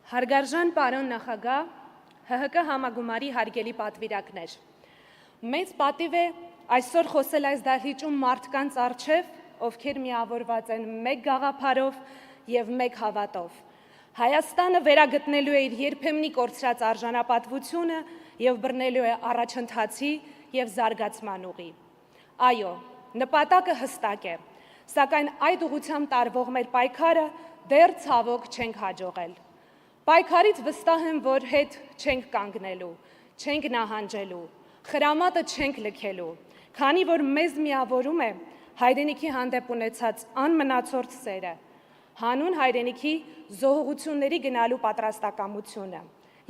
Հարգարժան պարոն նախագահ, ՀՀԿ համագումարի հարգելի պատվիրակներ, մեծ պատիվ է այսօր խոսել այս դահլիճում մարդկանց առջև, ովքեր միավորված են մեկ գաղափարով և մեկ հավատով։ Հայաստանը վերագտնելու է իր երբեմնի կորցրած արժանապատվությունը և բռնելու է առաջընթացի և զարգացման ուղի։ Այո, նպատակը հստակ է, սակայն այդ ուղղությամբ տարվող մեր պայքարը դեռ ցավոք չենք հաջողել։ Պայքարից վստահ եմ, որ հետ չենք կանգնելու, չենք նահանջելու, խրամատը չենք լքելու, քանի որ մեզ միավորում է հայրենիքի հանդեպ ունեցած անմնացորդ սերը, հանուն հայրենիքի զոհողությունների գնալու պատրաստակամությունը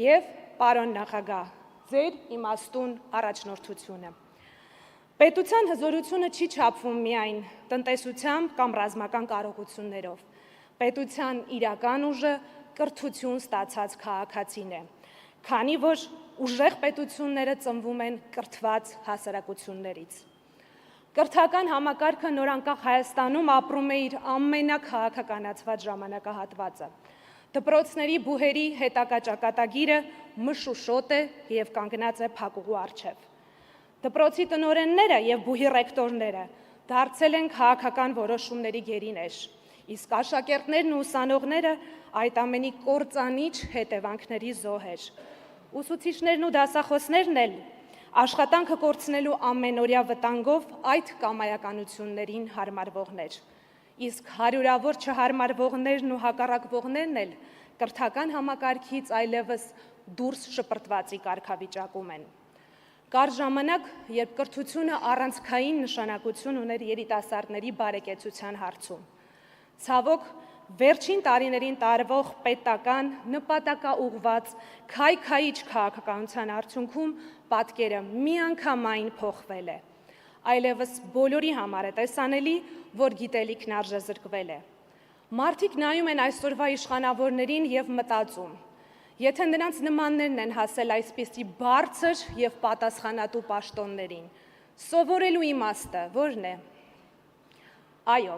և, պարոն նախագահ, ձեր իմաստուն առաջնորդությունը։ Պետության հզորությունը չի չափվում միայն տնտեսությամբ կամ ռազմական կարողություններով։ Պետության իրական ուժը կրթություն ստացած քաղաքացին է, քանի որ ուժեղ պետությունները ծնվում են կրթված հասարակություններից։ Կրթական համակարգը նորանկախ Հայաստանում ապրում է իր ամենաքաղաքականացված ժամանակահատվածը։ Դպրոցների բուհերի հետագա ճակատագիրը մշուշոտ է և կանգնած է փակուղու առջև։ Դպրոցի տնօրենները և բուհի ռեկտորները դարձել են քաղաքական որոշումների գերիներ, իսկ աշակերտներն ու ուսանողները այդ ամենի կործանիչ հետևանքների զոհեր։ Ուսուցիչներն ու դասախոսներն էլ աշխատանքը կորցնելու ամենօրյա վտանգով այդ կամայականություններին հարմարվողներ, իսկ հարյուրավոր չհարմարվողներն ու հակառակվողներն էլ կրթական համակարգից այլևս դուրս շպրտվածի կարգավիճակում են։ Կար ժամանակ, երբ կրթությունը առանցքային նշանակություն ուներ երիտասարդների բարեկեցության հարցում։ Ցավոք, վերջին տարիներին տարվող պետական, նպատակաուղղված, քայքայիչ քաղաքականության արդյունքում պատկերը միանգամայն փոխվել է։ Այլևս բոլորի համար է տեսանելի, որ գիտելիքն արժեզրկվել է։ Մարդիկ նայում են այսօրվա իշխանավորներին և մտածում. եթե նրանց նմաններն են հասել այսպիսի բարձր և պատասխանատու պաշտոններին, սովորելու իմաստը ո՞րն է։ Այո,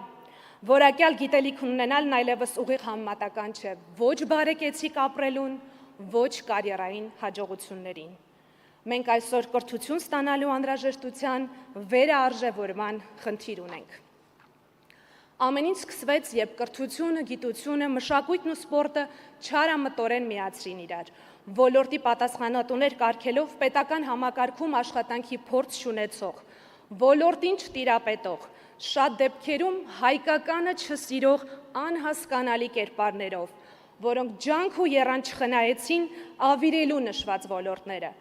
որակյալ գիտելիք ունենալն այլևս ուղիղ համեմատական չէ ոչ բարեկեցիկ ապրելուն, ոչ կարիերային հաջողություններին։ Մենք այսօր կրթություն ստանալու անհրաժեշտության վերարժևորման խնդիր ունենք։ Ամեն ինչ սկսվեց, երբ կրթությունը, գիտությունը, մշակույթն ու սպորտը չարամտորեն միացրին իրար, ոլորտի պատասխանատուներ կարգելով պետական համակարգում աշխատանքի փորձ չունեցող, ոլորտին չտիրապետող, շատ դեպքերում հայկականը չսիրող անհասկանալի կերպարներով, որոնք ջանք ու եռան չխնայեցին ավիրելու նշված ոլորտները,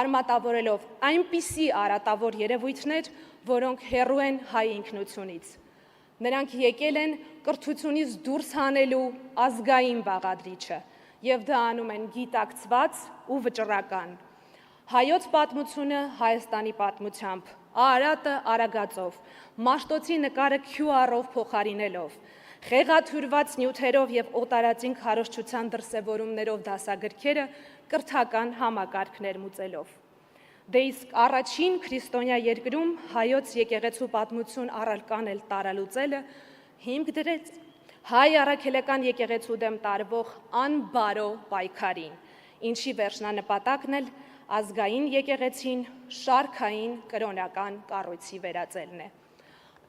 արմատավորելով այնպիսի արատավոր երևույթներ, որոնք հեռու են հայ ինքնությունից։ Նրանք եկել են կրթությունից դուրս հանելու ազգային բաղադրիչը և դա անում են գիտակցված ու վճռական։ Հայոց պատմությունը Հայաստանի պատմությամբ, Արարատը Արագածով, Մաշտոցի նկարը QR-ով փոխարինելով, խեղաթյուրված նյութերով և օտարածին քարոզչության դրսևորումներով դասագրքերը կրթական համակարգ ներմուծելով։ Դե իսկ առաջին քրիստոնյա երկրում հայոց եկեղեցու պատմություն առարկան էլ տարալուծելը հիմք դրեց հայ առաքելական եկեղեցու դեմ տարվող անբարո պայքարին, ինչի վերջնանպատակն էլ ազգային եկեղեցին շարքային կրոնական կառույցի վերածելն է։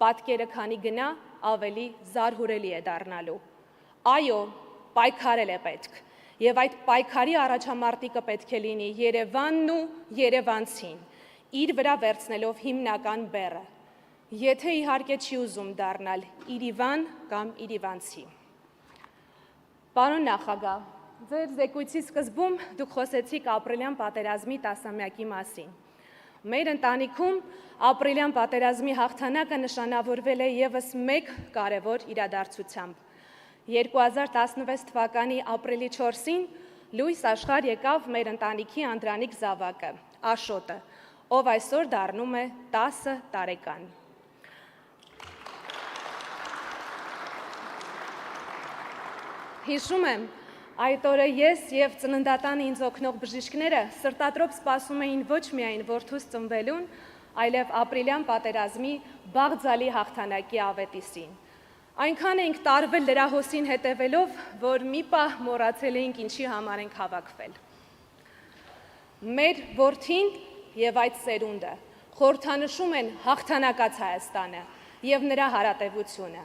Պատկերը քանի գնա, ավելի զարհուրելի է դառնալու։ Այո, պայքարել է պետք, և այդ պայքարի առաջամարտիկը պետք է լինի Երևանն ու երևանցին, իր վրա վերցնելով հիմնական բեռը, եթե իհարկե չի ուզում դառնալ Իրիվան կամ իրիվանցի։ Պարոն նախագահ, ձեր զեկույցի սկզբում դուք խոսեցիք ապրիլյան պատերազմի 10-ամյակի մասին։ Մեր ընտանիքում ապրիլյան պատերազմի հաղթանակը նշանավորվել է ևս մեկ կարևոր իրադարձությամբ։ 2016 թվականի ապրիլի 4-ին լույս աշխարհ եկավ մեր ընտանիքի անդրանիկ զավակը, Աշոտը, ով այսօր դառնում է 10 տարեկան։ Հիշում եմ, այդ օրը ես և ծննդատանը ինձ օգնող բժիշկները սրտատրոփ սպասում էին ոչ միայն որդուս ծնվելուն, այլև ապրիլյան պատերազմի բաղձալի հաղթանակի ավետիսին։ Այնքան էինք տարվել լրահոսին հետևելով, որ մի պահ մոռացել էինք ինչի համար ենք հավաքվել։ Մեր որդին եւ այդ սերունդը խորհրդանշում են հաղթանակած Հայաստանը եւ նրա հարատեվությունը։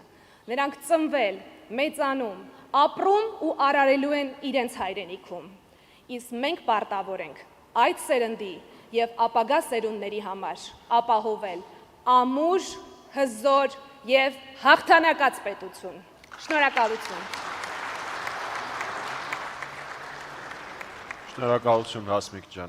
Նրանք ծնվել, մեծանում, ապրում ու արարելու են իրենց հայրենիքում։ Իսկ մենք պարտավոր ենք այդ սերնդի եւ ապագա սերունդների համար ապահովել ամուր, հզոր եւ հաղթանակած պետություն։ Շնորհակալություն։ Շնորհակալություն Հասմիկ ջան։